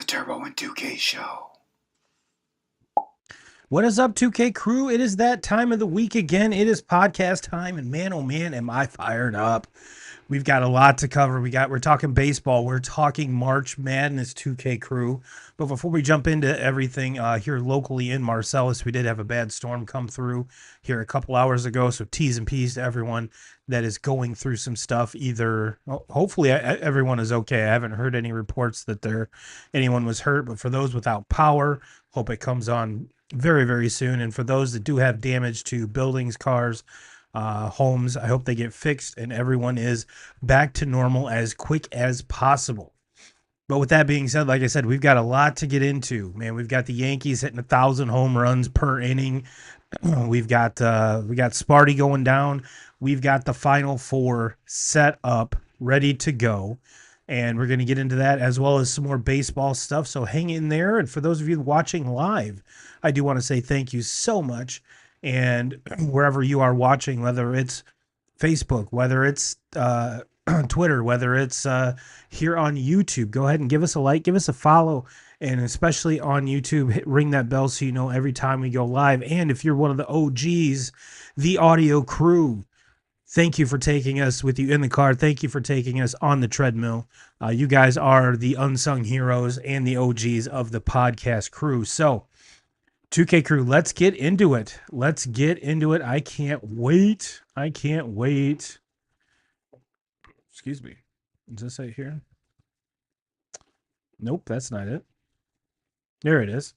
Turbo and 2K show. What is up, 2K crew? It is that time of the week again. It is podcast time, and man, oh man, am I fired up. We've got a lot to cover. We're talking baseball. We're talking March Madness, 2K crew. But before we jump into everything here locally in Marcellus, we did have a bad storm come through here a couple hours ago. So T's and P's to everyone that is going through some stuff. Hopefully everyone is okay. I haven't heard any reports that anyone was hurt. But for those without power, hope it comes on very, very soon. And for those that do have damage to buildings, cars, homes, I hope they get fixed and everyone is back to normal as quick as possible. But with that being said, like I said, we've got a lot to get into. Man, we've got the Yankees hitting 1,000 home runs per inning. We've got Sparty going down. We've got the Final Four set up, ready to go. And we're going to get into that as well as some more baseball stuff. So hang in there. And for those of you watching live, I do want to say thank you so much. And wherever you are watching, whether it's Facebook, whether it's Twitter, whether it's here on YouTube, go ahead and give us a like, give us a follow. And especially on YouTube, ring that bell so you know every time we go live. And if you're one of the OGs, the audio crew, thank you for taking us with you in the car. Thank you for taking us on the treadmill. You guys are the unsung heroes and the OGs of the podcast crew. So, 2K crew, let's get into it. Let's get into it. I can't wait. Excuse me. Is this it here? Nope, that's not it. There it is.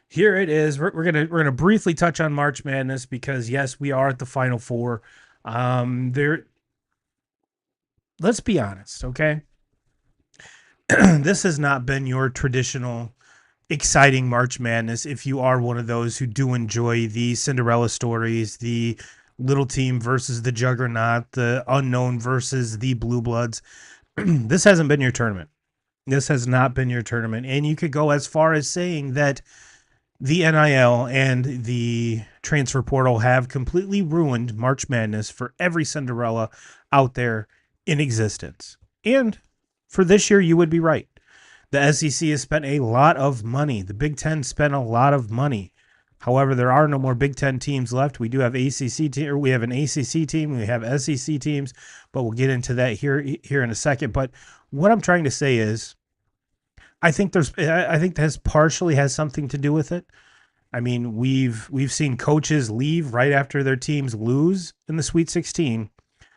Here it is. We're gonna briefly touch on March Madness because yes, we are at the Final Four. Let's be honest, okay? This has not been your traditional exciting March Madness if you are one of those who do enjoy the Cinderella stories, the little team versus the juggernaut, the unknown versus the blue bloods. This hasn't been your tournament. This has not been your tournament. And you could go as far as saying that the NIL and the transfer portal have completely ruined March Madness for every Cinderella out there in existence. And for this year, you would be right. The SEC has spent a lot of money. The Big Ten spent a lot of money. However, there are no more Big Ten teams left. We do have we have an ACC team, we have SEC teams, but we'll get into that here in a second. But what I'm trying to say is, I think this partially has something to do with it. I mean, we've seen coaches leave right after their teams lose in the Sweet 16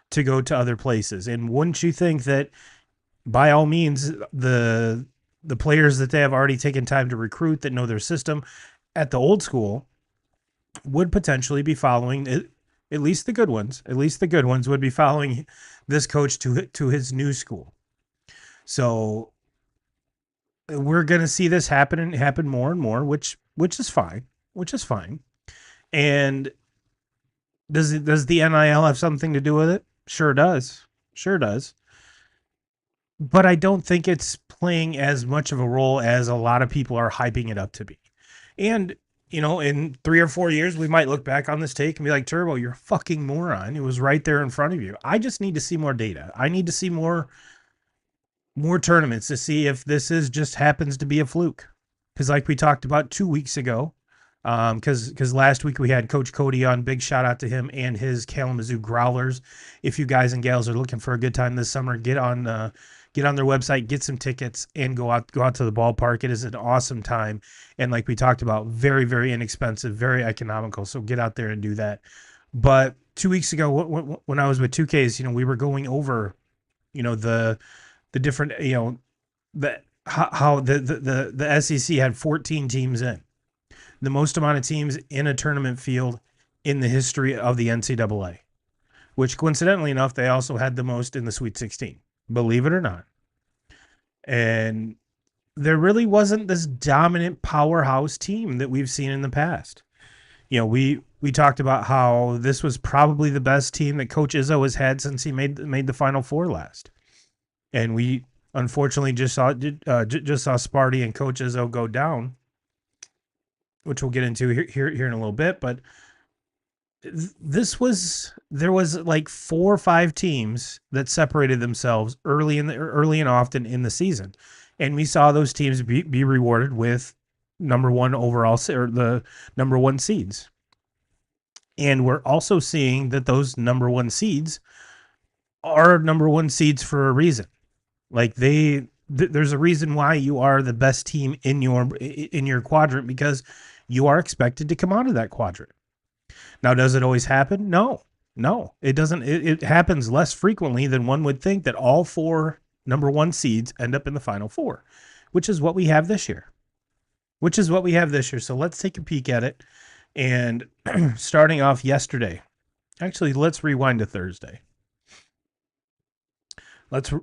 to go to other places. And wouldn't you think that by all means, the players that they have already taken time to recruit that know their system at the old school would potentially be following it, at least the good ones. At least the good ones would be following this coach to his new school. So we're going to see this happen more and more, which is fine. And does the NIL have something to do with it? Sure does. But I don't think it's playing as much of a role as a lot of people are hyping it up to be. And, in 3 or 4 years, we might look back on this take and be like, Turbo, you're a fucking moron. It was right there in front of you. I just need to see more data. I need to see more tournaments to see if this just happens to be a fluke. Because like we talked about 2 weeks ago, because last week we had Coach Cody on. Big shout out to him and his Kalamazoo Growlers. If you guys and gals are looking for a good time this summer, get on their website, get some tickets, and go out to the ballpark. It is an awesome time, and like we talked about, very, very inexpensive, very economical. So get out there and do that. But 2 weeks ago, when I was with 2Ks, we were going over, the different, how the SEC had 14 teams in, the most amount of teams in a tournament field in the history of the NCAA, which coincidentally enough, they also had the most in the Sweet 16, believe it or not. And there really wasn't this dominant powerhouse team that we've seen in the past. We talked about how this was probably the best team that Coach Izzo has had since he made the Final Four last. And we unfortunately just saw Sparty and Coach Izzo go down, which we'll get into here in a little bit. But there was like 4 or 5 teams that separated themselves early and often in the season. And we saw those teams be rewarded with number one overall or the number one seeds. And we're also seeing that those number one seeds are number one seeds for a reason. Like there's a reason why you are the best team in your quadrant, because you are expected to come out of that quadrant. Now, does it always happen? No, it doesn't. It happens less frequently than one would think that all four number one seeds end up in the final four, which is what we have this year. So let's take a peek at it. And starting off yesterday, actually, let's rewind to Thursday. Let's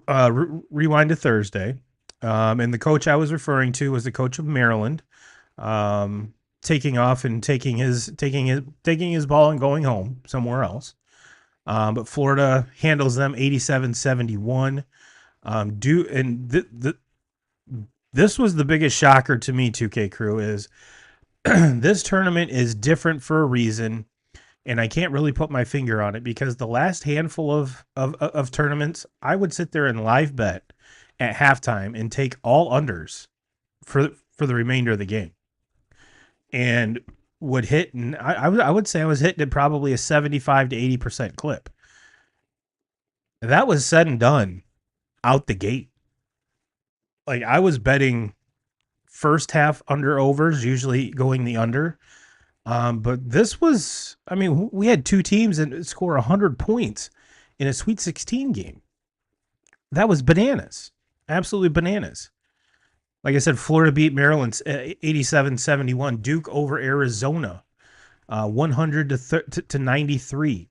rewind to Thursday. And the coach I was referring to was the coach of Maryland, taking off and taking his ball and going home somewhere else. But Florida handles them 87-71. This was the biggest shocker to me, 2K Crew, is this tournament is different for a reason, and I can't really put my finger on it, because the last handful of tournaments, I would sit there and live bet at halftime and take all unders for the remainder of the game, and would hit, and I would say I was hitting at probably a 75 to 80% clip. That was said and done out the gate. Like, I was betting first half under overs, usually going the under. But this was, I mean, we had two teams that score 100 points in a Sweet 16 game. That was bananas. Absolutely bananas. Like I said, Florida beat Maryland 87-71. Duke over Arizona 100 to 93.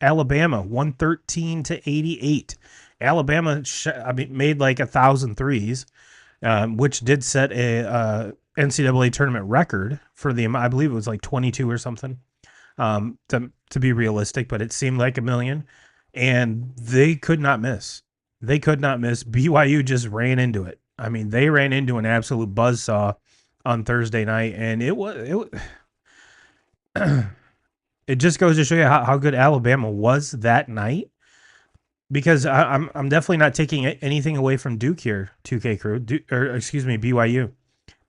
Alabama 113 to 88. Alabama made like 1,000 threes, which did set a NCAA tournament record for the, I believe it was like 22 or something, to be realistic, but it seemed like a million, and they could not miss. BYU just ran into it. I mean, they ran into an absolute buzzsaw on Thursday night, and it just goes to show you how good Alabama was that night. Because I'm definitely not taking anything away from Duke here, 2K Crew, BYU.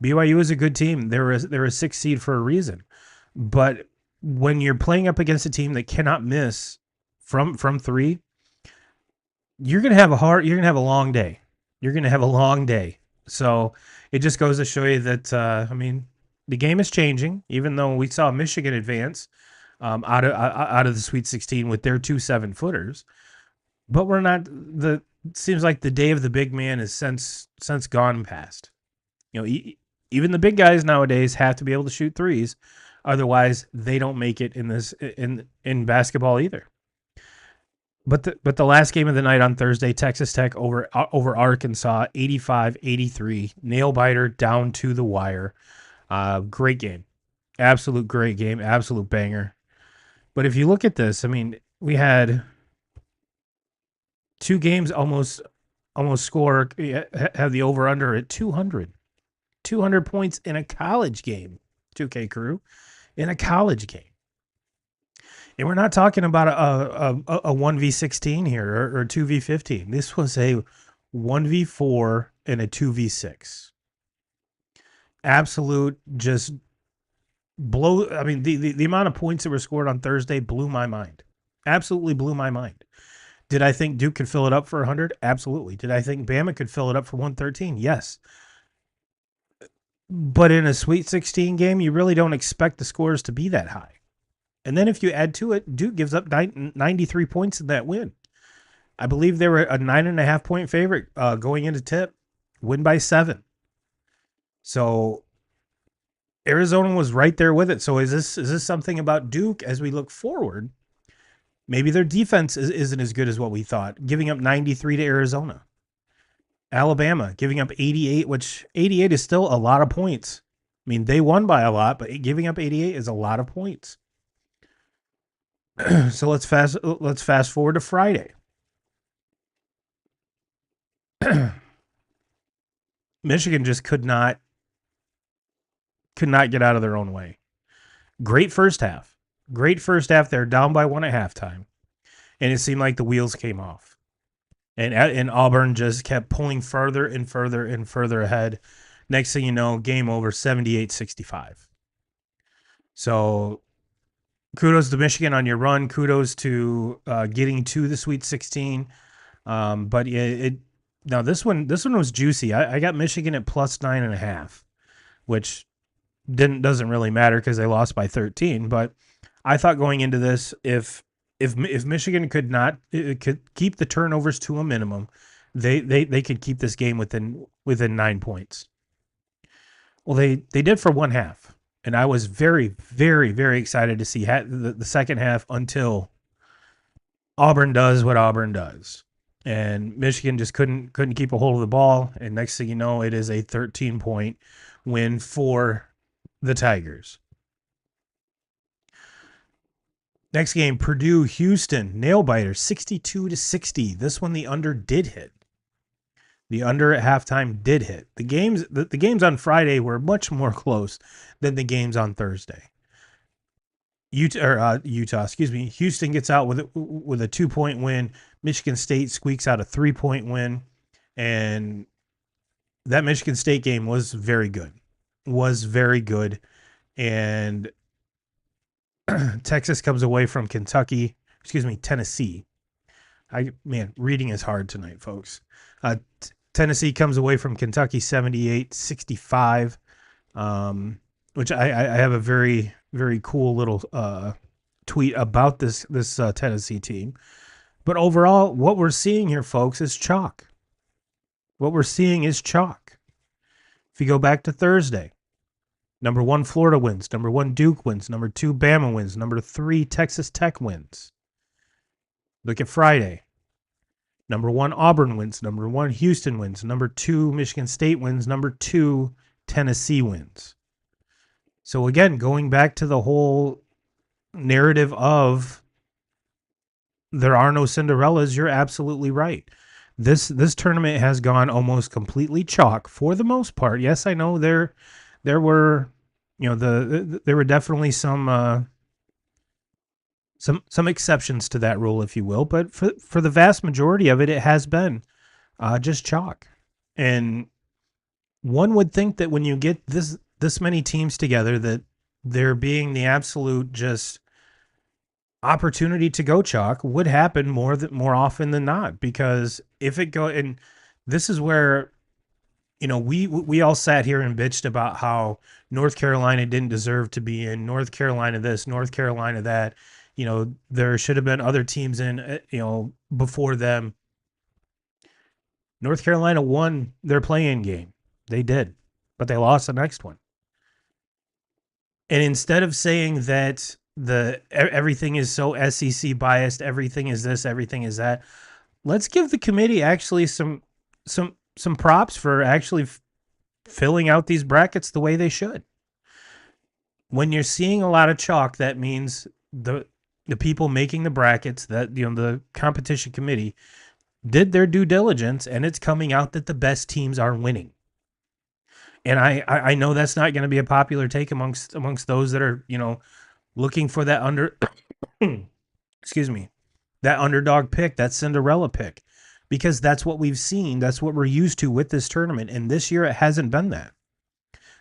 BYU is a good team. They're a 6th seed for a reason. But when you're playing up against a team that cannot miss from three, you're gonna have a long day. So it just goes to show you that I mean, the game is changing. Even though we saw Michigan advance out of the Sweet 16 with their 2 7-footers. But we're not, seems like the day of the big man is since gone past. You know, even the big guys nowadays have to be able to shoot threes. Otherwise, they don't make it in basketball either. But the last game of the night on Thursday, Texas Tech over Arkansas, 85-83. Nail biter down to the wire. Great game. Absolute great game. Absolute banger. But if you look at this, I mean, we had 2 games almost score, have the over under at 200 points in a college game. 2K Crew, in a college game, and we're not talking about a 1v16 here or 2v15. This was a 1v4 and a 2v6. Absolute just blow. I mean, the amount of points that were scored on Thursday blew my mind. Absolutely blew my mind. Did I think Duke could fill it up for 100? Absolutely. Did I think Bama could fill it up for 113? Yes. But in a Sweet 16 game, you really don't expect the scores to be that high. And then if you add to it, Duke gives up 93 points in that win. I believe they were a 9.5-point favorite going into tip. Win by 7. So Arizona was right there with it. So is this something about Duke as we look forward? Maybe their defense isn't as good as what we thought, giving up 93 to Arizona. Alabama giving up 88, which 88 is still a lot of points. I mean, they won by a lot, but giving up 88 is a lot of points. So let's fast forward to Friday. Michigan just could not get out of their own way. Great first half. They're down by 1 at halftime, and it seemed like the wheels came off. And Auburn just kept pulling further and further and further ahead. Next thing you know, game over, 78-65. So kudos to Michigan on your run. Kudos to getting to the Sweet 16. But now this one was juicy. I got Michigan at plus 9.5, which doesn't really matter because they lost by 13. But I thought going into this, if Michigan could keep the turnovers to a minimum, they could keep this game within 9 points. Well, they did for one half, and I was very, very, very excited to see the second half until Auburn does what Auburn does, and Michigan just couldn't keep a hold of the ball. And next thing you know, it is a 13-point win for the Tigers. Next game, Purdue Houston, nail biter, 62-60. This one the under did hit. The under at halftime did hit. The games on Friday were much more close than the games on Thursday. Utah, Houston gets out with a 2-point win. Michigan State squeaks out a 3-point win, and that Michigan State game was very good. And Texas comes away from Tennessee. Reading is hard tonight, folks. Tennessee comes away from Kentucky 78-65, which I have a very, very cool little tweet about this Tennessee team. But overall, what we're seeing here, folks, is chalk. If you go back to Thursday, number 1 Florida wins, number 1 Duke wins, number 2 Bama wins, number 3 Texas Tech wins. Look at Friday. Number 1 Auburn wins, number 1 Houston wins, number 2 Michigan State wins, number 2 Tennessee wins. So again, going back to the whole narrative of there are no Cinderellas, you're absolutely right. This tournament has gone almost completely chalk for the most part. Yes, I know there were, there were definitely some exceptions to that rule, if you will, but for the vast majority of it, it has been just chalk. And one would think that when you get this many teams together, that there being the absolute just opportunity to go chalk would happen more often than not. Because if it go, and this is where, we all sat here and bitched about how North Carolina didn't deserve to be in, North Carolina this, North Carolina that. There should have been other teams in, before them. North Carolina won their play-in game. They did, but they lost the next one. And instead of saying that everything is so SEC biased, everything is this, everything is that, let's give the committee actually some props for actually filling out these brackets the way they should. When you're seeing a lot of chalk, that means the people making the brackets, that the competition committee did their due diligence, and it's coming out that the best teams are winning. And I know that's not going to be a popular take amongst those that are looking for that that underdog pick, that Cinderella pick, because that's what we've seen, that's what we're used to with this tournament, and this year it hasn't been that.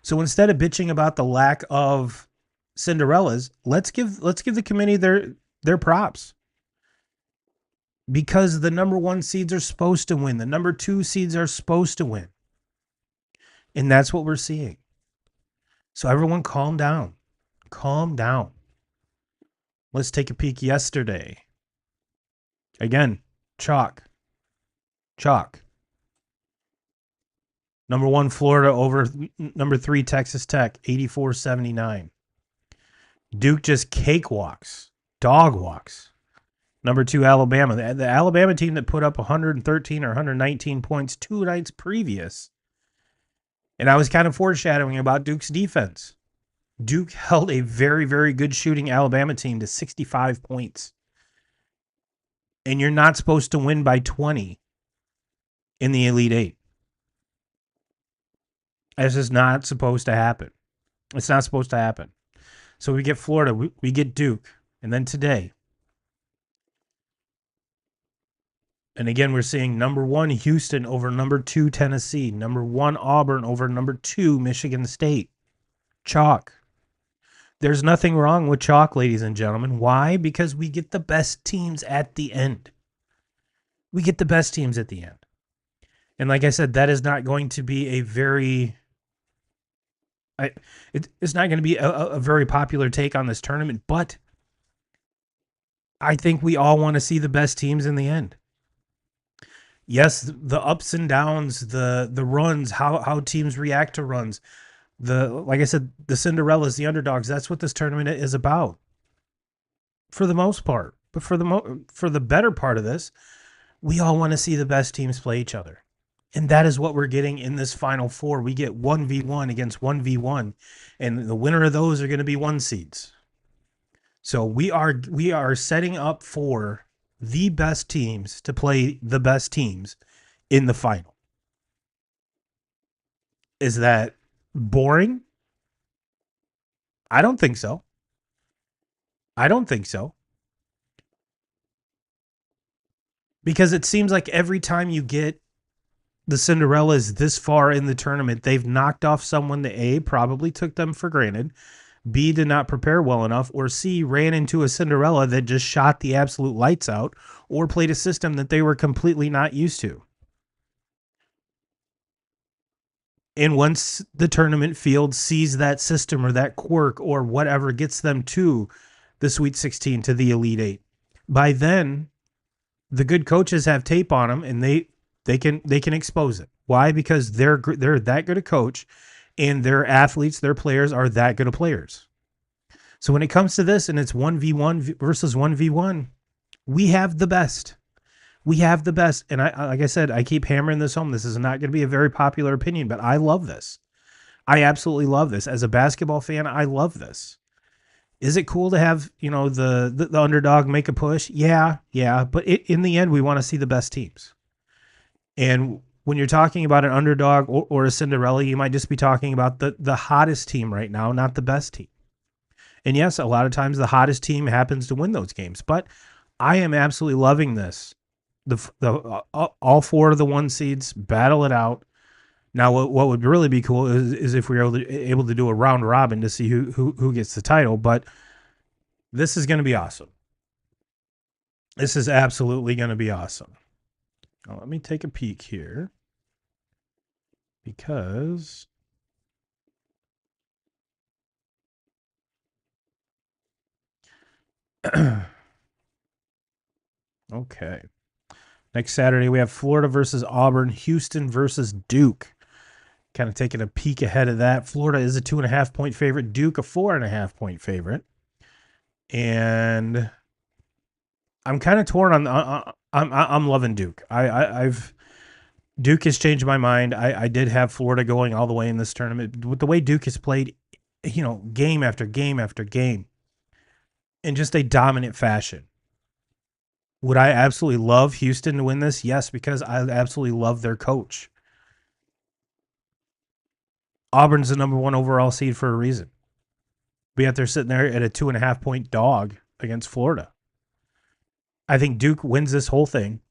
So instead of bitching about the lack of Cinderellas, let's give the committee their props, because the number 1 seeds are supposed to win, the number 2 seeds are supposed to win, and that's what we're seeing. So everyone, calm down. Let's take a peek yesterday. Again, chalk. Number 1 Florida over number 3 Texas Tech, 84-79. Duke just dog walks. Number 2 Alabama, the Alabama team that put up 113 or 119 points 2 nights previous. And I was kind of foreshadowing about Duke's defense. Duke held a very, very good shooting Alabama team to 65 points. And you're not supposed to win by 20 in the Elite Eight. This is not supposed to happen. It's not supposed to happen. So we get Florida, we get Duke, and then today, And again, we're seeing number 1 Houston over number 2 Tennessee, number 1 Auburn over number 2 Michigan State. Chalk. There's nothing wrong with chalk, ladies and gentlemen. Why? Because we get the best teams at the end. We get the best teams at the end. And like I said, that is not going to be a very it's not going to be a very popular take on this tournament, but I think we all want to see the best teams in the end. Yes, the ups and downs, the runs, how teams react to runs, like I said, the Cinderellas, the underdogs. That's what this tournament is about, for the most part. But for the better part of this, we all want to see the best teams play each other. And that is what we're getting in this Final Four. We get 1v1 against 1v1, and the winner of those are going to be 1 seeds. So we are setting up for the best teams to play the best teams in the final. Is that boring? I don't think so. I don't think so. Because it seems like every time you get the Cinderellas this far in the tournament, they've knocked off someone that A, probably took them for granted, B, did not prepare well enough, or C, ran into a Cinderella that just shot the absolute lights out, or played a system that they were completely not used to. And once the tournament field sees that system or that quirk or whatever gets them to the Sweet 16, to the Elite 8, by then the good coaches have tape on them, and they can expose it. Why? Because they're that good a coach, and their athletes, their players are that good of players. So when it comes to this and it's 1v1 versus 1v1, we have the best. We have the best. And I like I said, I keep hammering this home. This is not going to be a very popular opinion, but I love this. I absolutely love this. As a basketball fan, I love this. Is it cool to have, the underdog make a push? Yeah. But in the end, we want to see the best teams. And when you're talking about an underdog or a Cinderella, you might just be talking about the hottest team right now, not the best team. And yes, a lot of times the hottest team happens to win those games. But I am absolutely loving this. All 4 of the 1 seeds battle it out. Now, what would really be cool is if we were able to do a round robin to see who gets the title. But this is going to be awesome. This is absolutely going to be awesome. Now, let me take a peek here, because okay. Next Saturday, we have Florida versus Auburn, Houston versus Duke. Kind of taking a peek ahead of that. Florida is a 2.5-point favorite. Duke, a 4.5-point favorite. And I'm kind of torn on. I'm loving Duke. Duke has changed my mind. I did have Florida going all the way in this tournament. With the way Duke has played, game after game after game, in just a dominant fashion. Would I absolutely love Houston to win this? Yes, because I absolutely love their coach. Auburn's the number 1 overall seed for a reason. But yet they're sitting there at a 2.5-point dog against Florida. I think Duke wins this whole thing.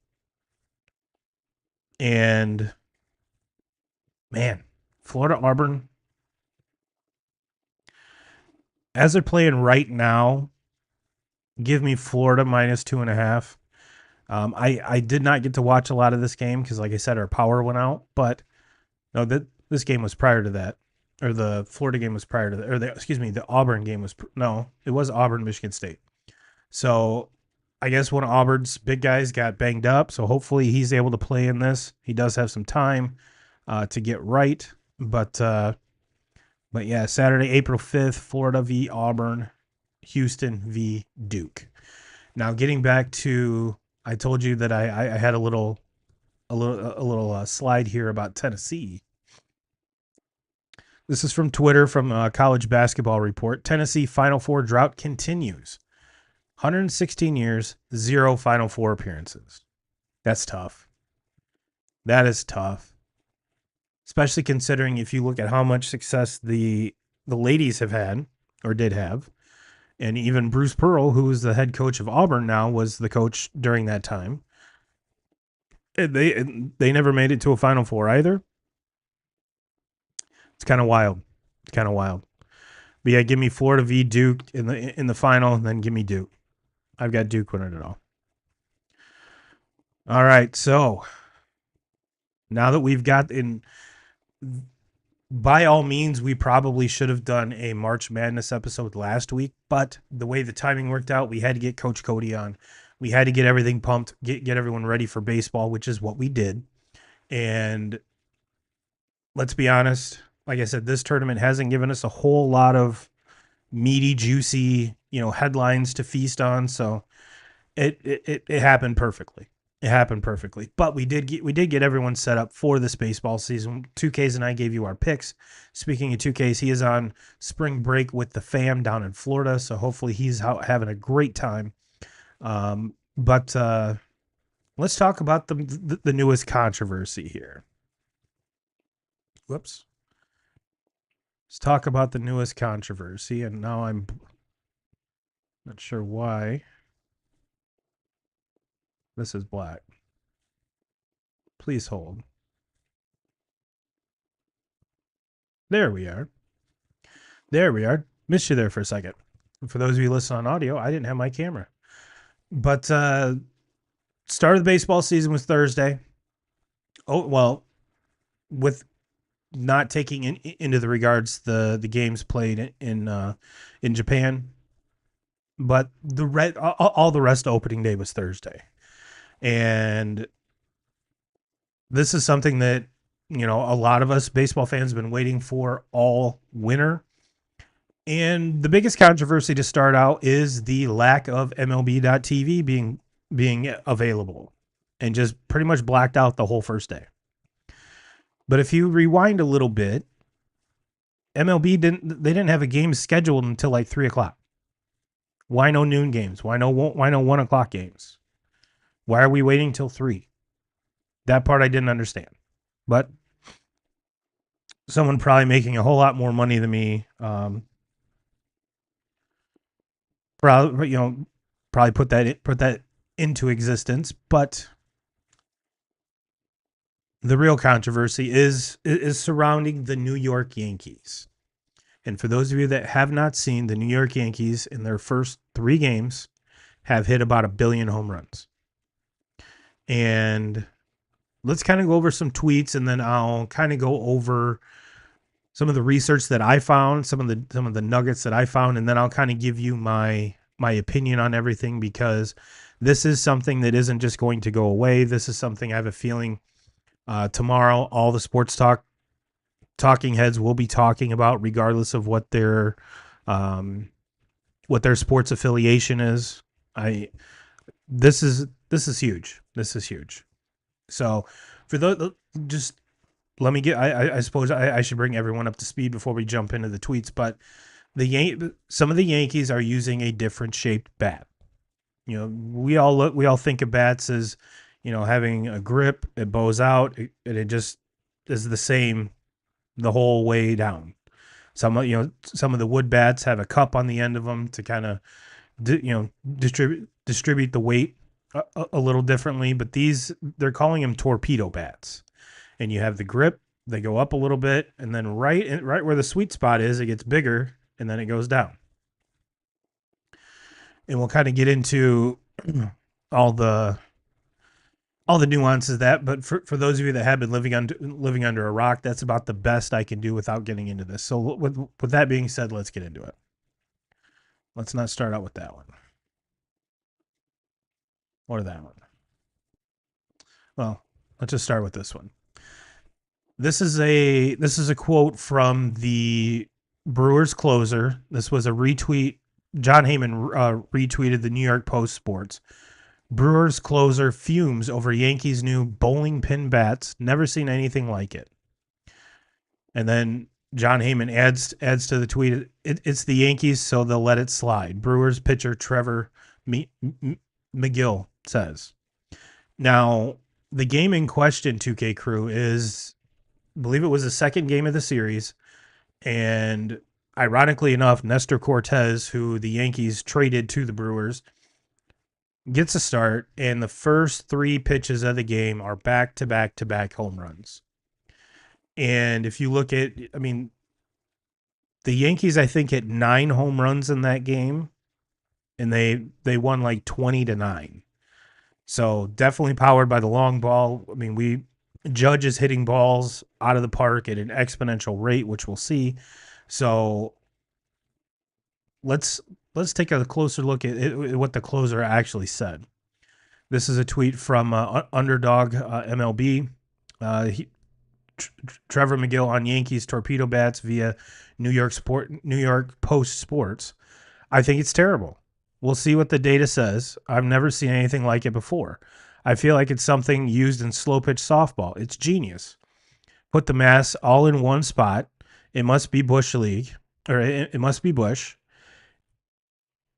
And, man, Florida, Auburn, as they're playing right now, give me Florida minus 2.5. I did not get to watch a lot of this game because, like I said, our power went out. But no, this game was prior to that, or the Florida game was prior to that, or the Auburn game was it was Auburn, Michigan State. So I guess one of Auburn's big guys got banged up, so hopefully he's able to play in this. He does have some time to get right, but yeah, Saturday, April 5th, Florida v. Auburn, Houston v. Duke. Now, getting back to, I told you that I had a little slide here about Tennessee. This is from Twitter, from College Basketball Report. Tennessee Final Four drought continues. 116 years, 0 Final Four appearances. That's tough. That is tough. Especially considering if you look at how much success the ladies have had, or did have. And even Bruce Pearl, who is the head coach of Auburn now, was the coach during that time. They never made it to a Final Four either. It's kind of wild. It's kind of wild. But yeah, give me Florida v Duke in the final, and then give me Duke. I've got Duke winning it all. All right, so now that we've got in, by all means, we probably should have done a March Madness episode last week, but the way the timing worked out, we had to get Coach Cody on. We had to get everything pumped, get everyone ready for baseball, which is what we did. And let's be honest, like I said, this tournament hasn't given us a whole lot of meaty, juicy, headlines to feast on. So it happened perfectly. It happened perfectly. But we did get everyone set up for this baseball season. 2Ks and I gave you our picks. Speaking of 2Ks, he is on spring break with the fam down in Florida, so hopefully he's out having a great time. But let's talk about the newest controversy here. Whoops. Let's talk about the newest controversy, and now I'm not sure why this is black. Please hold. There we are. There we are. Missed you there for a second. For those of you listening on audio, I didn't have my camera. But start of the baseball season was Thursday. Oh, well, with not taking into the regards the games played in Japan, but all the rest of opening day was Thursday. And this is something that, a lot of us baseball fans have been waiting for all winter. And the biggest controversy to start out is the lack of MLB.TV being available, and just pretty much blacked out the whole first day. But if you rewind a little bit, MLB didn't have a game scheduled until like 3:00. Why no noon games? Why no 1:00 games? Why are we waiting till 3? That part I didn't understand. But someone probably making a whole lot more money than me, probably put that into existence. But the real controversy is surrounding the New York Yankees. And for those of you that have not seen, the New York Yankees in their first 3 games have hit about 1 billion home runs. And let's kind of go over some tweets, and then I'll kind of go over some of the research that I found, some of the nuggets that I found, and then I'll kind of give you my opinion on everything, because this is something that isn't just going to go away. This is something I have a feeling tomorrow all the sports talking heads will be talking about, regardless of what their sports affiliation is. This is huge. This is huge. So for those, just let me get, I suppose I should bring everyone up to speed before we jump into the tweets, but some of the Yankees are using a different shaped bat. We all think of bats as, having a grip, it bows out, and it just is the same the whole way down. Some of the wood bats have a cup on the end of them to kind of, distribute the weight a little differently, but they're calling them torpedo bats. And you have the grip, they go up a little bit, and then right where the sweet spot is, it gets bigger, and then it goes down. And we'll kind of get into all the nuances of that, but for those of you that have been living under a rock, that's about the best I can do without getting into this. So with that being said, let's get into it. Let's not start out with that one. Or that one. Well, let's just start with this one. This is a quote from the Brewers closer. This was a retweet. John Heyman retweeted the New York Post Sports. Brewers closer fumes over Yankees' new bowling pin bats. Never seen anything like it. And then John Heyman adds to the tweet, it's the Yankees, so they'll let it slide. Brewers pitcher Trevor McGill says. Now, the game in question, 2K crew, is, I believe it was the second game of the series, and ironically enough, Nestor Cortez, who the Yankees traded to the Brewers, gets a start, and the first 3 pitches of the game are back-to-back-to-back home runs. And if you look at, I mean, the Yankees, I think, hit 9 home runs in that game, and they won like 20-9. So definitely powered by the long ball. I mean, Judge is hitting balls out of the park at an exponential rate, which we'll see. So let's take a closer look at what the closer actually said. This is a tweet from Underdog MLB. Trevor McGill on Yankees torpedo bats via New York Post Sports. I think it's terrible. We'll see what the data says. I've never seen anything like it before. I feel like it's something used in slow pitch softball. It's genius. Put the mass all in one spot. It must be Bush League, or it must be Bush.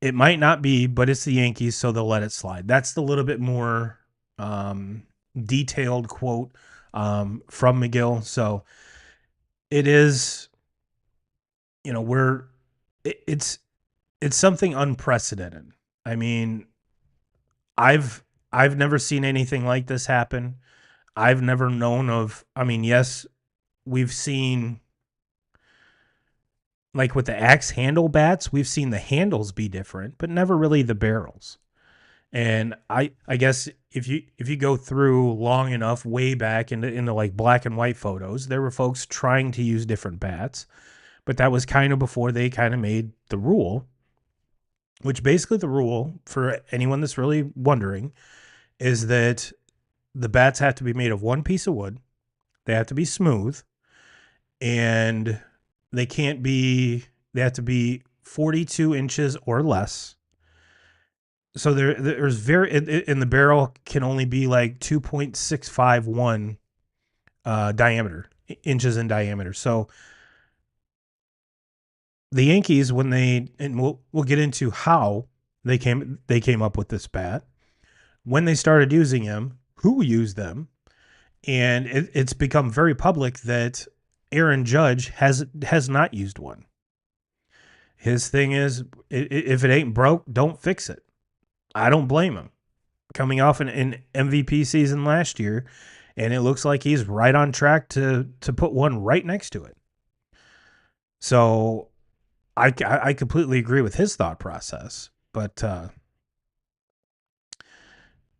It might not be, but it's the Yankees, so they'll let it slide. That's the little bit more detailed quote from McGill. So it is, it's something unprecedented. I mean, I've never seen anything like this happen. I've never known of, I mean, yes, we've seen, like with the axe handle bats, we've seen the handles be different, but never really the barrels. And I guess if you go through long enough, way back into like black and white photos, there were folks trying to use different bats, but that was kind of before they kind of made the rule, which basically the rule, for anyone that's really wondering, is that the bats have to be made of one piece of wood. They have to be smooth, and they have to be 42 inches or less. So there's in the barrel can only be like 2.651 inches in diameter. So the Yankees, and we'll get into how they came up with this bat, when they started using them, who used them, and it's become very public that Aaron Judge has not used one. His thing is, if it ain't broke, don't fix it. I don't blame him. Coming off an MVP season last year, and it looks like he's right on track to put one right next to it. So I completely agree with his thought process. But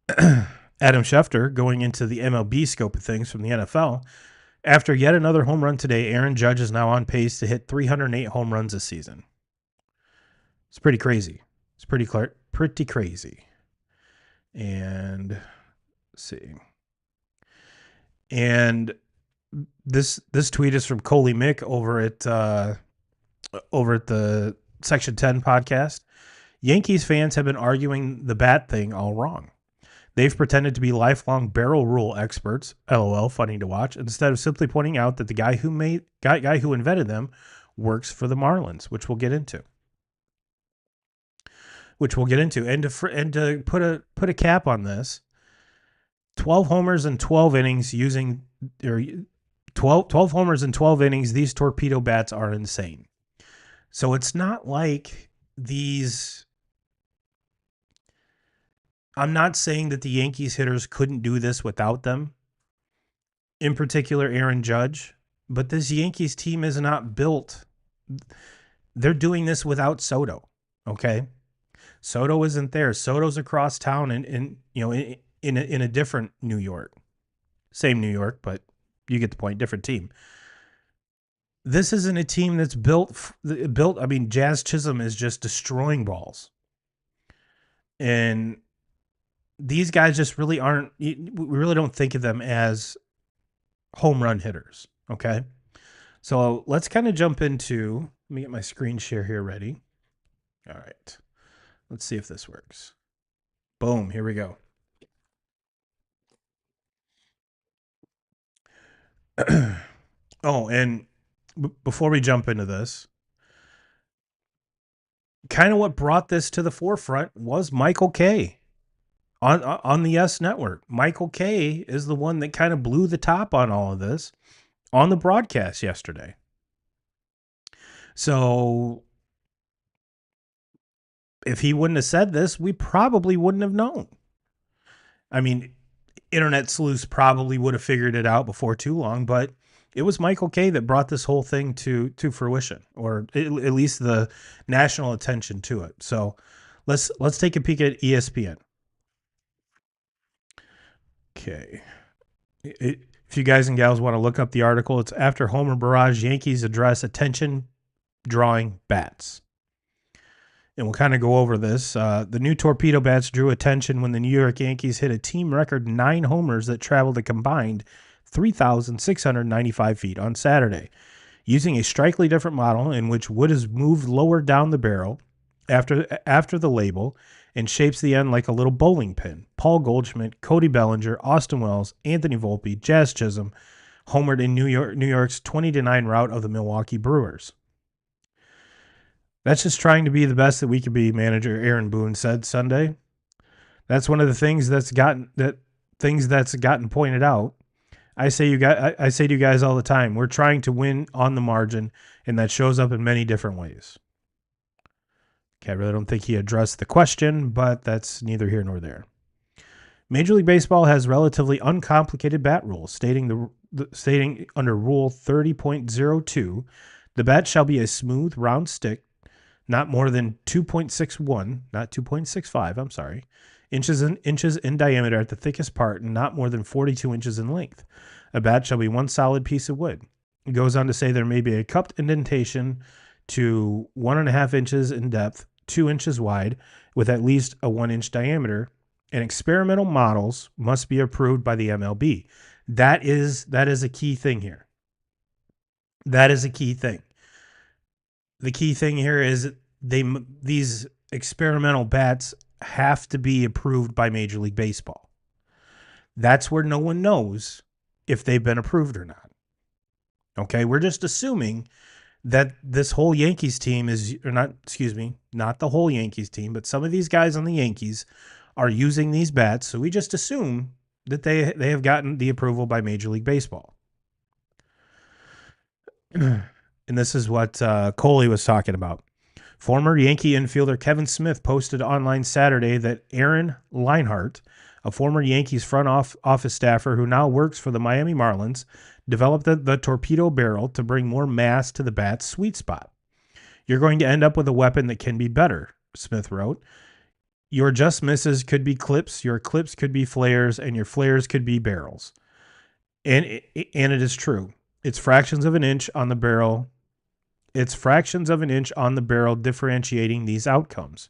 Adam Schefter, going into the MLB scope of things from the NFL, after yet another home run today, Aaron Judge is now on pace to hit 308 home runs this season. It's pretty crazy. It's pretty crazy. And let's see. And this tweet is from Coley Mick over at the Section 10 podcast. Yankees fans have been arguing the bat thing all wrong. They've pretended to be lifelong barrel rule experts, LOL, funny to watch, instead of simply pointing out that the guy who invented them works for the Marlins, which we'll get into. And to put a cap on this, 12 homers in 12 innings using, or 12 homers in 12 innings, these torpedo bats are insane. So it's not like these, I'm not saying that the Yankees hitters couldn't do this without them, in particular Aaron Judge, but this Yankees team is not built. They're doing this without Soto, okay? Soto isn't there. Soto's across town in a different New York. Same New York, but you get the point, different team. This isn't a team that's built. I mean, Jazz Chisholm is just destroying balls. And these guys just really aren't, we really don't think of them as home run hitters, okay? So let's kind of jump into, let me get my screen share here ready. All right. Let's see if this works. Boom, here we go. Oh, and before we jump into this, kind of what brought this to the forefront was Michael Kay on the S Network. Michael Kay is the one that kind of blew the top on all of this on the broadcast yesterday. So If he wouldn't have said this, we probably wouldn't have known. I mean, internet sleuths probably would have figured it out before too long, but it was Michael Kay that brought this whole thing to fruition, or at least the national attention to it. So let's take a peek at ESPN. Okay. If you guys and gals want to look up the article, it's after Homer barrage, Yankees address attention drawing bats. And we'll kind of go over this. The new torpedo bats drew attention when the New York Yankees hit a team record 9 homers that traveled a combined 3,695 feet on Saturday, using a strikingly different model in which wood is moved lower down the barrel after the label and shapes the end like a little bowling pin. Paul Goldschmidt, Cody Bellinger, Austin Wells, Anthony Volpe, Jazz Chisholm homered in New York's 20-9 rout of the Milwaukee Brewers. That's just trying to be the best that we could be, manager Aaron Boone said Sunday. That's one of the things that's gotten pointed out. I say to you guys all the time, we're trying to win on the margin, and that shows up in many different ways. Okay, I really don't think he addressed the question, but that's neither here nor there. Major League Baseball has relatively uncomplicated bat rules, stating under Rule 30.02, the bat shall be a smooth, round stick, not more than 2.61, not 2.65, I'm sorry, inches in diameter at the thickest part, and not more than 42 inches in length. A bat shall be one solid piece of wood. It goes on to say there may be a cupped indentation to 1.5 inches in depth, 2 inches wide, with at least a 1-inch diameter, and experimental models must be approved by the MLB. That is a key thing here. That is a key thing. The key thing here is these experimental bats have to be approved by Major League Baseball. That's where no one knows if they've been approved or not. Okay, we're just assuming that this whole Yankees team not the whole Yankees team, but some of these guys on the Yankees are using these bats, so we just assume that they have gotten the approval by Major League Baseball. And this is what Coley was talking about. Former Yankee infielder Kevin Smith posted online Saturday that Aaron Leinart, a former Yankees front office staffer who now works for the Miami Marlins, developed the torpedo barrel to bring more mass to the bat's sweet spot. You're going to end up with a weapon that can be better, Smith wrote. Your just misses could be clips, your clips could be flares, and your flares could be barrels. And it is true. It's fractions of an inch on the barrel. Differentiating these outcomes.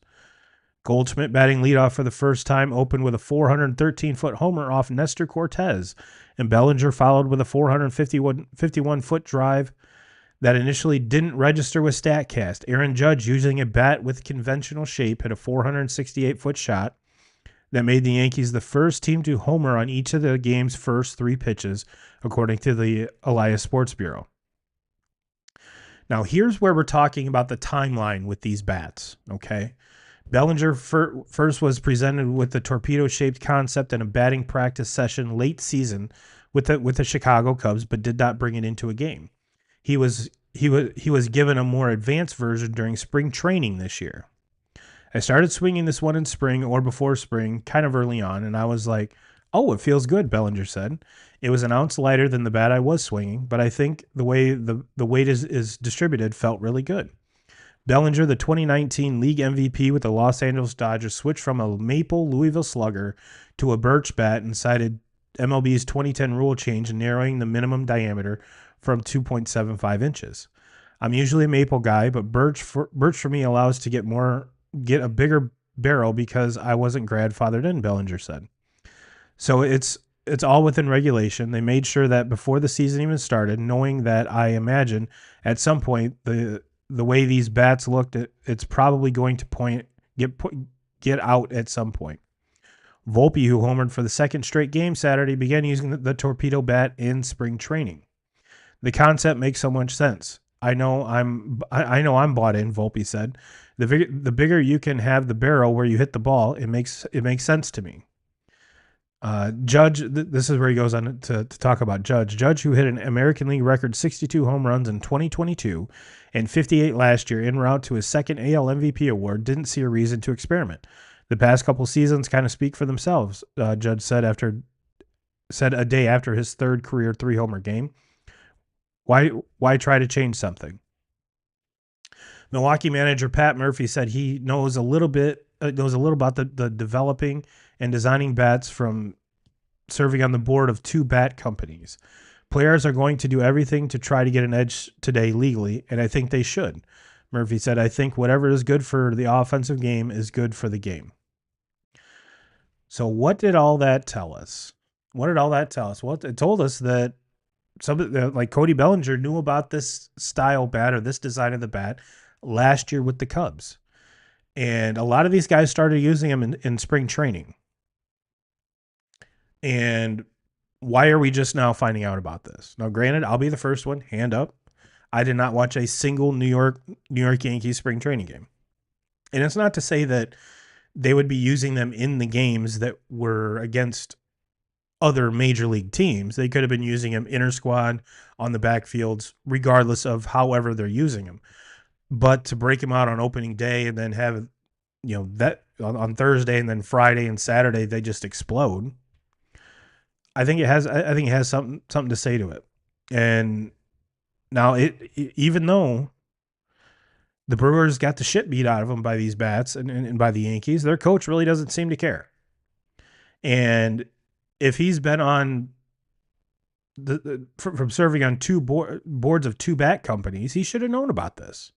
Goldschmidt, batting leadoff for the first time, opened with a 413-foot homer off Nestor Cortez, and Bellinger followed with a 451-foot drive that initially didn't register with StatCast. Aaron Judge, using a bat with conventional shape, hit a 468-foot shot that made the Yankees the first team to homer on each of the game's first 3 pitches, according to the Elias Sports Bureau. Now, here's where we're talking about the timeline with these bats, okay? Bellinger first was presented with the torpedo-shaped concept in a batting practice session late season with the Chicago Cubs, but did not bring it into a game. He was given a more advanced version during spring training this year. I started swinging this one in spring or before spring, kind of early on, and I was like, oh, it feels good, Bellinger said. It was an ounce lighter than the bat I was swinging, but I think the way the weight is distributed felt really good. Bellinger, the 2019 league MVP with the Los Angeles Dodgers, switched from a maple Louisville slugger to a birch bat and cited MLB's 2010 rule change narrowing the minimum diameter from 2.75 inches. I'm usually a maple guy, but birch for me allows to get a bigger barrel because I wasn't grandfathered in, Bellinger said. So it's all within regulation. They made sure that before the season even started, knowing that I imagine at some point the way these bats looked, it's probably going to get out at some point. Volpe, who homered for the second straight game Saturday, began using the torpedo bat in spring training. The concept makes so much sense. I know I'm bought in, Volpe said. The bigger you can have the barrel where you hit the ball, it makes sense to me. Judge, this is where he goes on to talk about Judge. Judge, who hit an American League record 62 home runs in 2022 and 58 last year en route to his second AL MVP award, didn't see a reason to experiment. The past couple seasons kind of speak for themselves, Judge said a day after his third career 3-homer game. Why try to change something? Milwaukee manager Pat Murphy said he knows a little about the developing and designing bats from serving on the board of 2 bat companies. Players are going to do everything to try to get an edge today legally, and I think they should. Murphy said, I think whatever is good for the offensive game is good for the game. So what did all that tell us? What did all that tell us? Well, it told us that like Cody Bellinger knew about this style bat or this design of the bat last year with the Cubs. And a lot of these guys started using them in spring training. And why are we just now finding out about this? Now, granted, I'll be the first one, hand up. I did not watch a single New York Yankees spring training game. And it's not to say that they would be using them in the games that were against other major league teams. They could have been using them inter squad on the backfields, regardless of however they're using them. But to break them out on opening day and then have, that on Thursday and then Friday and Saturday, they just explode. I think it has something to say to it. And now even though the Brewers got the shit beat out of them by these bats and by the Yankees, their coach really doesn't seem to care. And if he's been on from serving on 2 boards of 2 bat companies, he should have known about this.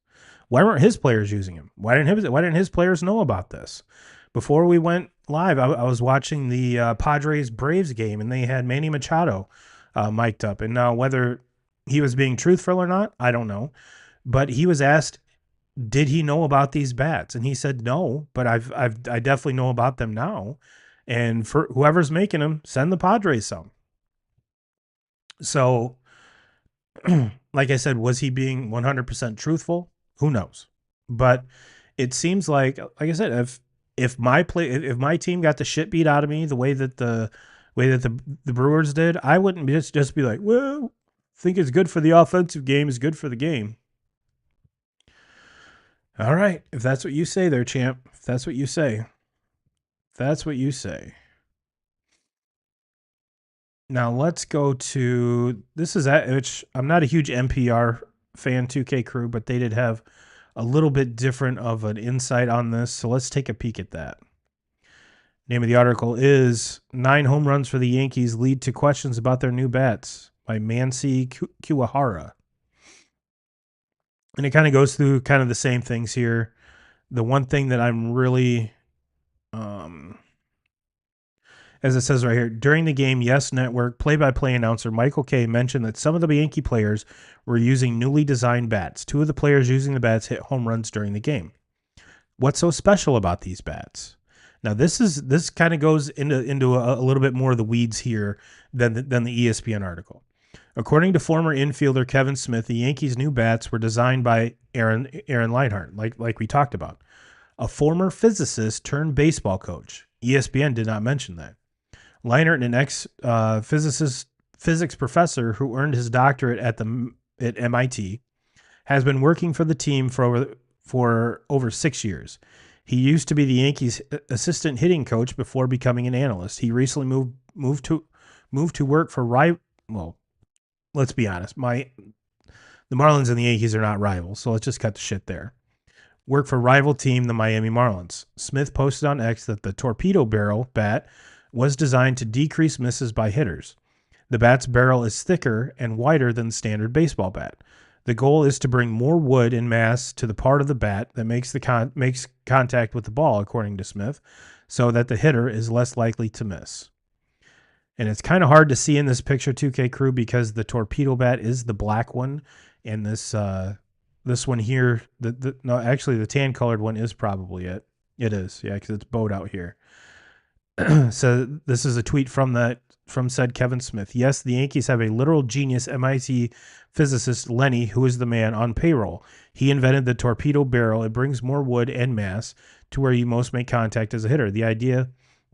Why weren't his players using him? Why didn't his players know about this? Before we went live, I was watching the Padres-Braves game, and they had Manny Machado mic'd up. And now whether he was being truthful or not, I don't know. But he was asked, did he know about these bats? And he said no, but I definitely know about them now. And for whoever's making them, send the Padres some. So, like I said, was he being 100% truthful? Who knows? But it seems like I said, if my team got the shit beat out of me the way that the Brewers did, I wouldn't just be like, well, think it's good for the offensive game is good for the game. All right, if that's what you say there, champ. If that's what you say. That's what you say. Now let's go to this is which I'm not a huge NPR fan 2K crew, but they did have a little bit different of an insight on this. So let's take a peek at that. Name of the article is 9 home runs for the Yankees lead to questions about their new bats by Mansi Kuwahara. And it kind of goes through kind of the same things here. The one thing that I'm really, as it says right here, during the game, Yes Network play-by-play announcer Michael Kay mentioned that some of the Yankee players were using newly designed bats. 2 of the players using the bats hit home runs during the game. What's so special about these bats? Now, this kind of goes into a little bit more of the weeds here than the ESPN article. According to former infielder Kevin Smith, the Yankees' new bats were designed by Aaron Leinart, like we talked about, a former physicist turned baseball coach. ESPN did not mention that. Leinart, an physics professor who earned his doctorate at MIT, has been working for the team for over 6 years. He used to be the Yankees' assistant hitting coach before becoming an analyst. He recently moved to work for let's be honest. The Marlins and the Yankees are not rivals, so let's just cut the shit there. Work for rival team, the Miami Marlins. Smith posted on X that the Torpedo Bat was designed to decrease misses by hitters. The bat's barrel is thicker and wider than the standard baseball bat. The goal is to bring more wood and mass to the part of the bat that makes contact with the ball, according to Smith, so that the hitter is less likely to miss. And it's kind of hard to see in this picture, 2K crew, because the Torpedo Bat is the black one, and this one here, actually the tan colored one is probably it. It is, yeah, because it's bowed out here. So this is a tweet from said Kevin Smith. Yes, the Yankees have a literal genius MIT physicist, Lenny, who is the man on payroll. He invented the torpedo barrel. It brings more wood and mass to where you most make contact as a hitter. The idea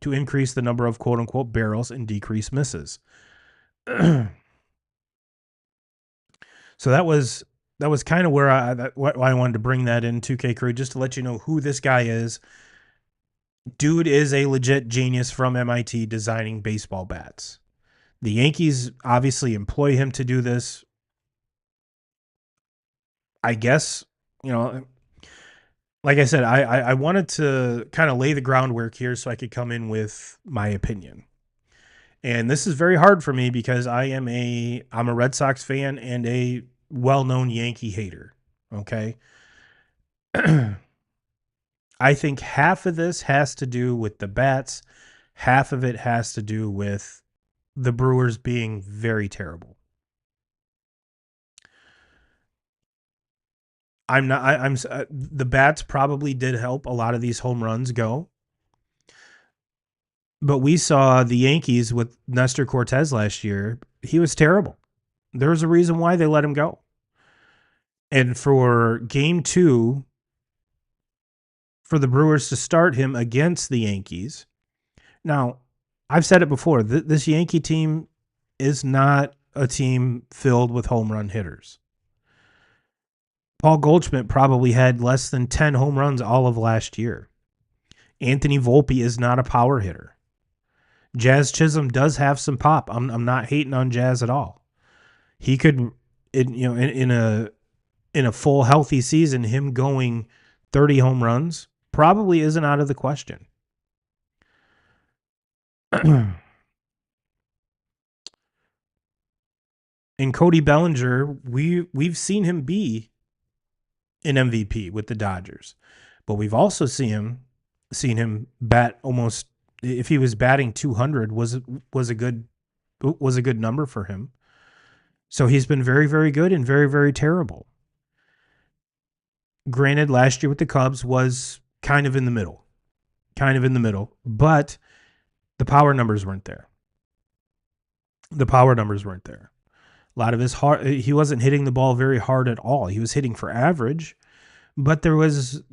to increase the number of quote-unquote barrels and decrease misses. So that was kind of where why I wanted to bring that in 2K Crew, just to let you know who this guy is. Dude is a legit genius from MIT designing baseball bats. The Yankees obviously employ him to do this. I guess, like I said, I wanted to kind of lay the groundwork here so I could come in with my opinion. And this is very hard for me because I'm a Red Sox fan and a well-known Yankee hater. Okay. I think half of this has to do with the bats. Half of it has to do with the Brewers being very terrible. The bats probably did help a lot of these home runs go. But we saw the Yankees with Nestor Cortez last year. He was terrible. There's a reason why they let him go. And for game 2, for the Brewers to start him against the Yankees. Now, I've said it before. This Yankee team is not a team filled with home run hitters. Paul Goldschmidt probably had less than 10 home runs all of last year. Anthony Volpe is not a power hitter. Jazz Chisholm does have some pop. I'm not hating on Jazz at all. He could, in a full healthy season, him going 30 home runs probably isn't out of the question. And Cody Bellinger, we've seen him be an MVP with the Dodgers, but we've also seen him bat almost, if he was batting 200 was a good number for him. So he's been very, very good and very, very terrible. Granted, last year with the Cubs was kind of in the middle, but the power numbers weren't there. A lot of his he wasn't hitting the ball very hard at all. He was hitting for average, but because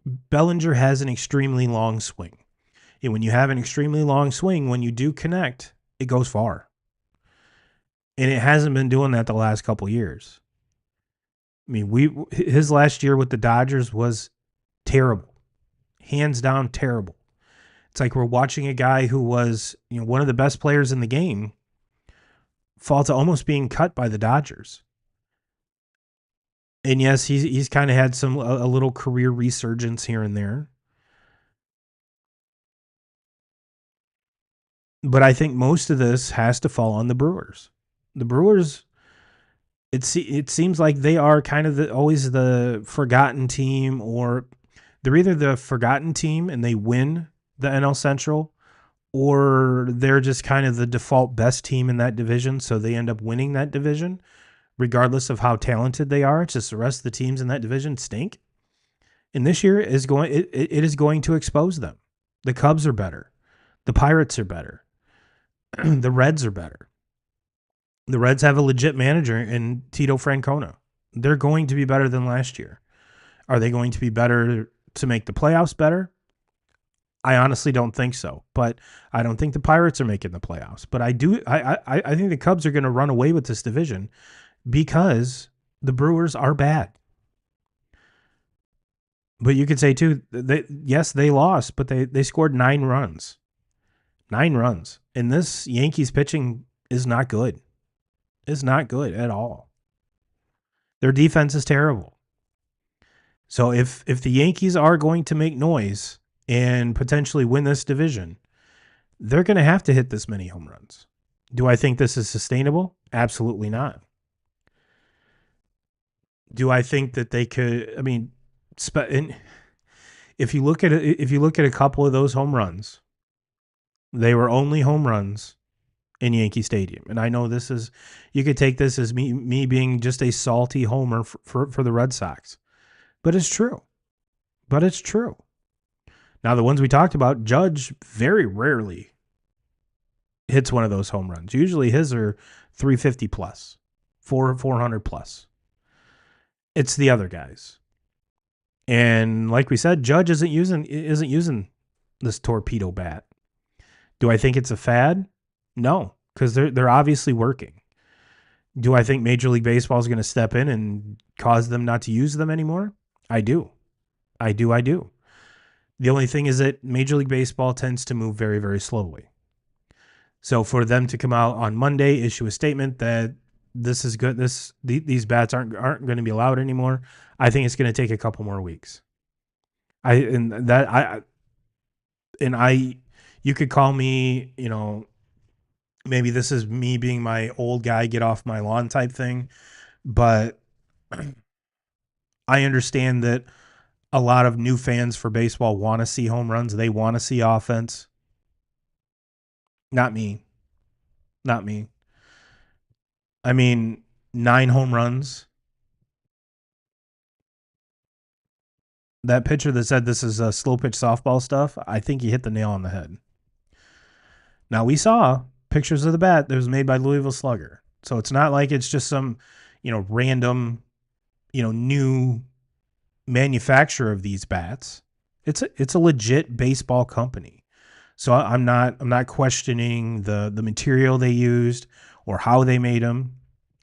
Bellinger has an extremely long swing. And when you have an extremely long swing, when you do connect, it goes far. And it hasn't been doing that the last couple years. I mean, his last year with the Dodgers was terrible. Hands down terrible. It's like we're watching a guy who was, one of the best players in the game fall to almost being cut by the Dodgers. And yes, he's kind of had a little career resurgence here and there. But I think most of this has to fall on the Brewers. The Brewers, it seems like they are kind of always the forgotten team, or they're either the forgotten team and they win the NL Central, or they're just kind of the default best team in that division, so they end up winning that division, regardless of how talented they are. It's just the rest of the teams in that division stink. And this year it is going to expose them. The Cubs are better. The Pirates are better. The Reds are better. The Reds have a legit manager in Tito Francona. They're going to be better than last year. Are they going to be better to make the playoffs better? I honestly don't think so, but I don't think the Pirates are making the playoffs. But I think the Cubs are going to run away with this division because the Brewers are bad. But you could say too, yes, they lost, but they scored 9 runs. 9 runs. And this Yankees pitching is not good. It's not good at all. Their defense is terrible. So if the Yankees are going to make noise and potentially win this division, they're going to have to hit this many home runs. Do I think this is sustainable? Absolutely not. Do I think that they could? I mean, if you look at a couple of those home runs, they were only home runs in Yankee Stadium. And I know you could take this as me being just a salty homer for the Red Sox, but it's true. Now, the ones we talked about, Judge very rarely hits one of those home runs. Usually his are 350 plus, 400 plus. It's the other guys. And like we said, Judge isn't using this torpedo bat. Do I think it's a fad? No, because they're obviously working. Do I think Major League Baseball is going to step in and cause them not to use them anymore? I do. I do. The only thing is that Major League Baseball tends to move very, very slowly. So for them to come out on Monday, issue a statement that this is good, these bats aren't going to be allowed anymore, I think it's going to take a couple more weeks. You could call me, maybe this is me being my old guy, get off my lawn type thing, but I understand that a lot of new fans for baseball want to see home runs. They want to see offense. Not me. I mean, 9 home runs. That pitcher that said this is a slow pitch softball stuff, I think he hit the nail on the head. Now, we saw pictures of the bat that was made by Louisville Slugger. So it's not like it's just some, random, new manufacturer of these bats. It's a legit baseball company. So I'm not questioning the material they used or how they made them,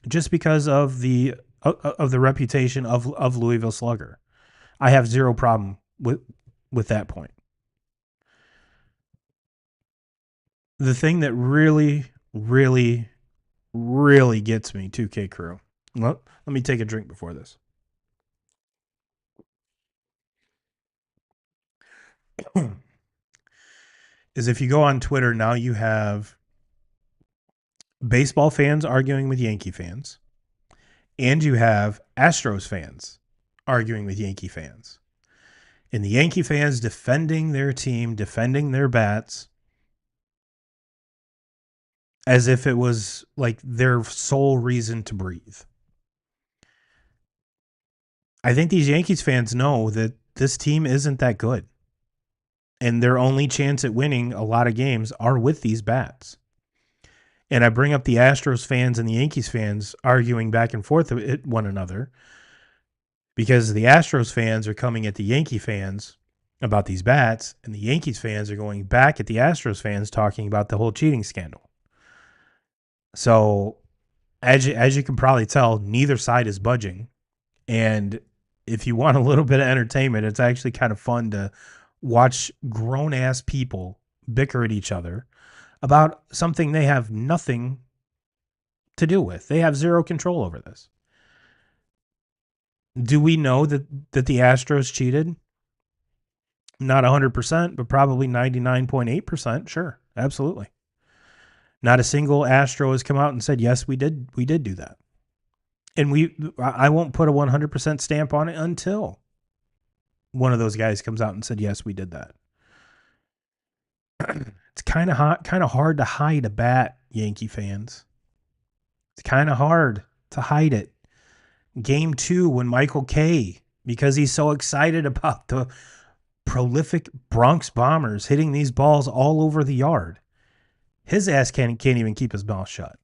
just because of the reputation of Louisville Slugger. I have zero problem with that point. The thing that really, really, really gets me, 2K crew. Let me take a drink before this. Is if you go on Twitter now, you have baseball fans arguing with Yankee fans, and you have Astros fans arguing with Yankee fans. And the Yankee fans defending their team, defending their bats, as if it was like their sole reason to breathe. I think these Yankees fans know that this team isn't that good. And their only chance at winning a lot of games are with these bats. And I bring up the Astros fans and the Yankees fans arguing back and forth at one another because the Astros fans are coming at the Yankee fans about these bats, and the Yankees fans are going back at the Astros fans talking about the whole cheating scandal. So as you can probably tell, neither side is budging. And if you want a little bit of entertainment, it's actually kind of fun to watch grown-ass people bicker at each other about something they have nothing to do with. They have zero control over this. Do we know that the Astros cheated? Not 100%, but probably 99.8%. Sure, absolutely. Not a single Astro has come out and said, yes, we did do that. And I won't put a 100% stamp on it until one of those guys comes out and said, yes, we did that. It's kind of hard to hide a bat, Yankee fans. It's kind of hard to hide it. Game 2, when Michael Kay, because he's so excited about the prolific Bronx Bombers hitting these balls all over the yard, his ass can't even keep his mouth shut.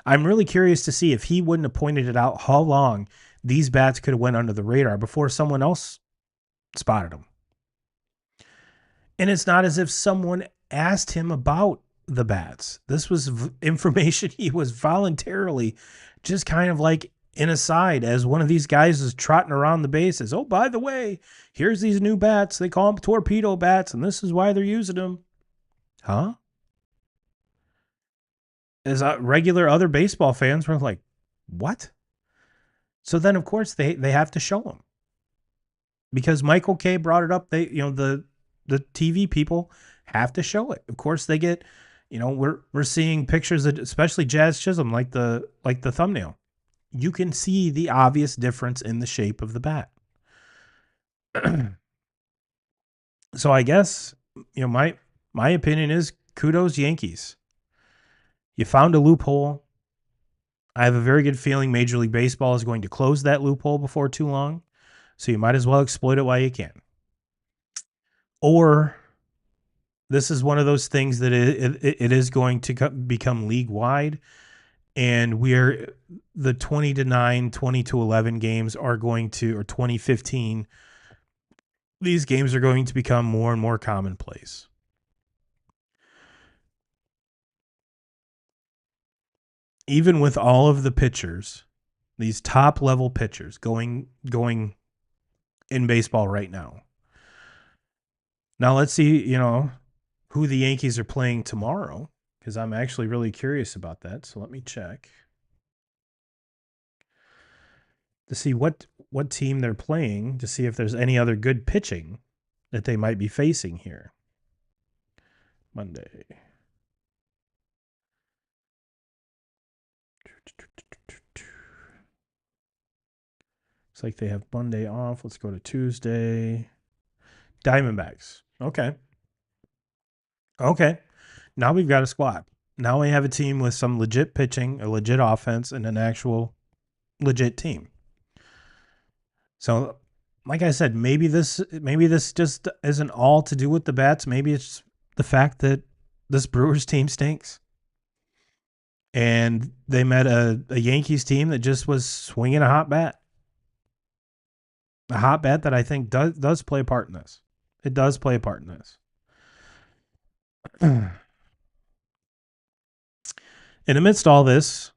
I'm really curious to see if he wouldn't have pointed it out how long these bats could have went under the radar before someone else spotted them. And it's not as if someone asked him about the bats. This was information he was voluntarily just kind of like in a side as one of these guys is trotting around the bases. Oh, by the way, here's these new bats. They call them torpedo bats, and this is why they're using them. Huh? As regular other baseball fans were like, what? So then, of course, they have to show them. Because Michael Kay brought it up. The TV people have to show it. Of course, they get, we're seeing pictures of, especially Jazz Chisholm, like the thumbnail. You can see the obvious difference in the shape of the bat. So I guess, my opinion is kudos Yankees. You found a loophole. I have a very good feeling Major League Baseball is going to close that loophole before too long. So you might as well exploit it while you can. Or this is one of those things that it is going to become league-wide, and the 20-9, 20-11 games are going to, or 20-15, these games are going to become more and more commonplace. Even with all of the pitchers, these top level pitchers going in baseball right now. Now let's see, who the Yankees are playing tomorrow, because I'm actually really curious about that. So let me check to see what team they're playing, to see if there's any other good pitching that they might be facing here. Monday. Looks like they have Monday off. Let's go to Tuesday. Diamondbacks. Okay. Now we've got a squad. Now we have a team with some legit pitching, a legit offense, and an actual legit team. So, like I said, maybe this just isn't all to do with the bats. Maybe it's the fact that this Brewers team stinks. And they met a Yankees team that just was swinging a hot bat. A hot bat that I think does play a part in this. It does play a part in this. And amidst all this,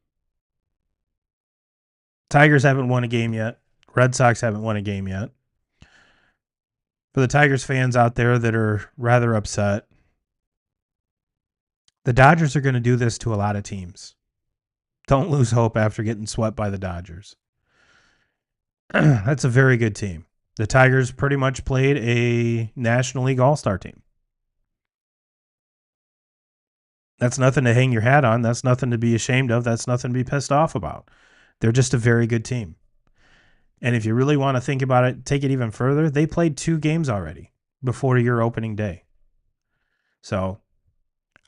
Tigers haven't won a game yet. Red Sox haven't won a game yet. For the Tigers fans out there that are rather upset, the Dodgers are going to do this to a lot of teams. Don't lose hope after getting swept by the Dodgers. That's a very good team. The Tigers pretty much played a National League All-Star team. That's nothing to hang your hat on. That's nothing to be ashamed of. That's nothing to be pissed off about. They're just a very good team. And if you really want to think about it, take it even further, they played 2 games already before your opening day. So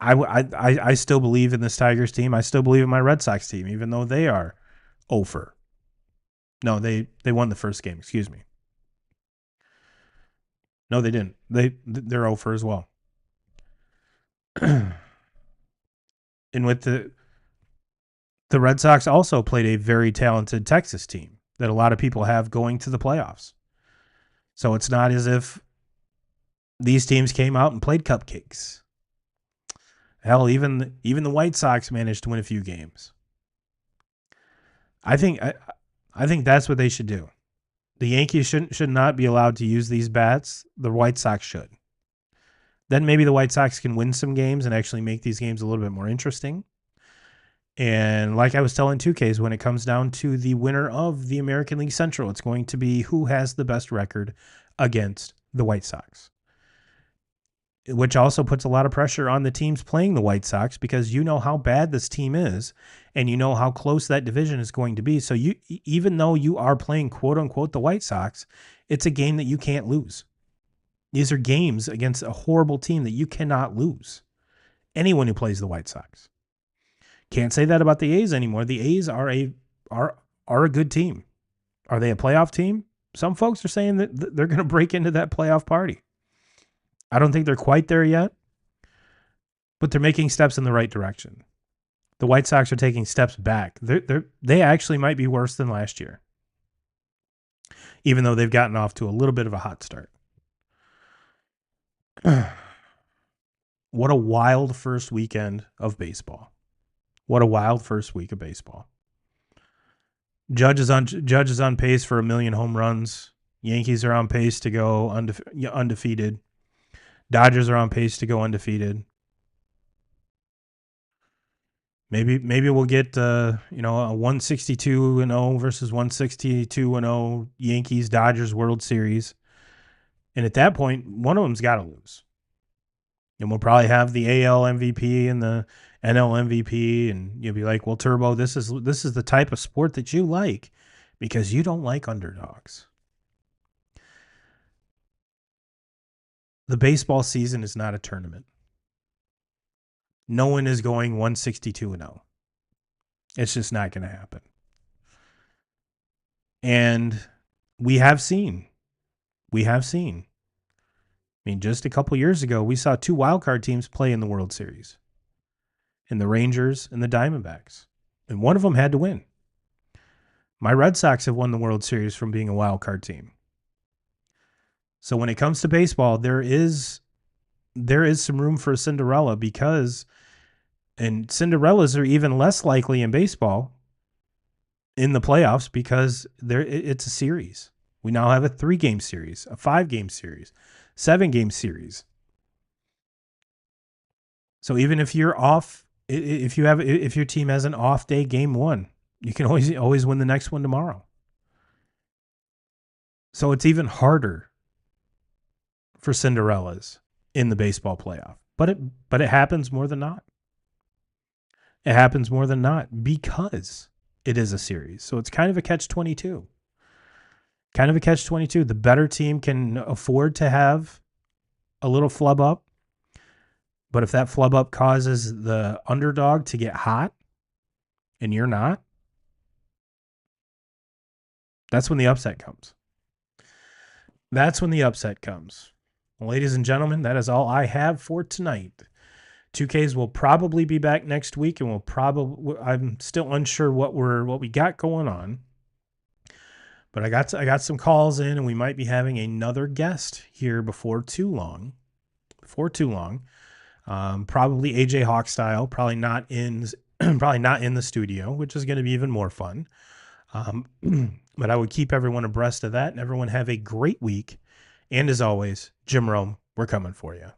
I still believe in this Tigers team. I still believe in my Red Sox team, even though they are over. No, they won the first game. Excuse me. No, they didn't. They're over as well. And with the Red Sox also played a very talented Texas team that a lot of people have going to the playoffs. So it's not as if these teams came out and played cupcakes. Hell, even the White Sox managed to win a few games. I think that's what they should do. The Yankees should not be allowed to use these bats. The White Sox should. Then maybe the White Sox can win some games and actually make these games a little bit more interesting. And like I was telling 2Ks, when it comes down to the winner of the American League Central, it's going to be who has the best record against the White Sox. Which also puts a lot of pressure on the teams playing the White Sox, because you know how bad this team is and you know how close that division is going to be. So even though you are playing quote unquote the White Sox, it's a game that you can't lose. These are games against a horrible team that you cannot lose. Anyone who plays the White Sox. Can't say that about the A's anymore. The A's are a good team. Are they a playoff team? Some folks are saying that they're going to break into that playoff party. I don't think they're quite there yet, but they're making steps in the right direction. The White Sox are taking steps back. They actually might be worse than last year, even though they've gotten off to a little bit of a hot start. What a wild first weekend of baseball. What a wild first week of baseball. Judge is on pace for 1 million home runs. Yankees are on pace to go undefeated. Dodgers are on pace to go undefeated. Maybe we'll get a 162-0 versus 162-0 Yankees Dodgers World Series. And at that point, one of them's got to lose. And we'll probably have the AL MVP and the NL MVP, and you'll be like, "Well, Turbo, this is the type of sport that you like because you don't like underdogs." The baseball season is not a tournament. No one is going 162-0. It's just not going to happen. And we have seen. I mean, just a couple years ago, we saw 2 wildcard teams play in the World Series. And the Rangers and the Diamondbacks. And one of them had to win. My Red Sox have won the World Series from being a wildcard team. So when it comes to baseball, there is some room for a Cinderella and Cinderellas are even less likely in baseball in the playoffs because it's a series. We now have a 3-game series, a 5-game series, 7-game series. So even if you're off, if your team has an off day game 1, you can always win the next one tomorrow. So it's even harder for Cinderellas in the baseball playoff. But it happens more than not. It happens more than not because it is a series. So it's kind of a catch-22. Kind of a catch-22. The better team can afford to have a little flub up. But if that flub up causes the underdog to get hot and you're not, that's when the upset comes. That's when the upset comes. Well, ladies and gentlemen, that is all I have for tonight. 2Ks will probably be back next week, and I'm still unsure what we got going on. But I got some calls in, and we might be having another guest here before too long. Probably AJ Hawk style, probably not in the studio, which is going to be even more fun. But I would keep everyone abreast of that, and everyone have a great week. And as always, Jim Rome, we're coming for you.